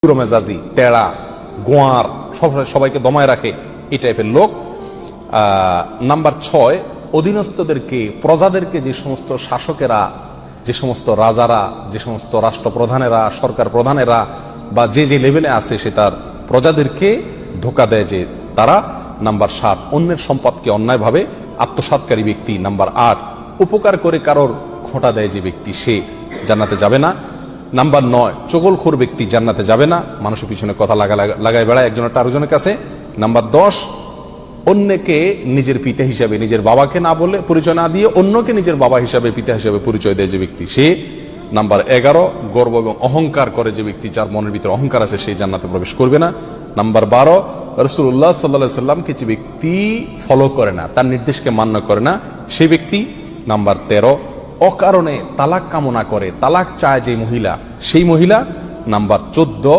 মেজাজি, তেড়া, গোয়ার, সবাইকে দমায় রাখে, এই টাইপের লোক। নাম্বার 6, অধীনস্থদেরকে, প্রজাদেরকে যে সমস্ত শাসকেরা, যে সমস্ত রাজারা, যে সমস্ত রাষ্ট্রপ্রধানেরা, সরকার প্রধানেরা বা যে যে লেভেলে আছে সে তার প্রজাদেরকে ধোকা দেয় যে তারা। নাম্বার 7, অন্যের সম্পদকে অন্যায়ভাবে আত্মসাৎকারী ব্যক্তি। নাম্বার 8, উপকার করে কারোর খোঁটা দেয় যে ব্যক্তি, সে জান্নাতে যাবে না। নাম্বার 9, চগলখোর ব্যক্তি জান্নাতে যাবে না, মানুষের পিছনে কথা লাগায় বেড়ায় একজনের আরেকজনের কাছে। নাম্বার 10, অন্যকে নিজের পিতা হিসাবে, নিজের বাবাকে না বলে, পরিচয় না দিয়ে অন্যকে নিজের বাবা হিসাবে, পিতা হিসাবে পরিচয় দেয় যে ব্যক্তি, সে। নাম্বার 11, গর্ব এবং অহংকার করে যে ব্যক্তি, যার মনের ভিতরে অহংকার আছে, সেই জান্নাতে প্রবেশ করবে না। নাম্বার 12, রাসূলুল্লাহ সাল্লাল্লাহু আলাইহি সাল্লামকে যে ব্যক্তি ফলো করে না, তার নির্দেশকে মান্য করে না, সেই ব্যক্তি। নাম্বার 13, অকারণে তালাক কামনা করে, তালাক চায় যে মহিলা, সেই মহিলা। নাম্বার 14,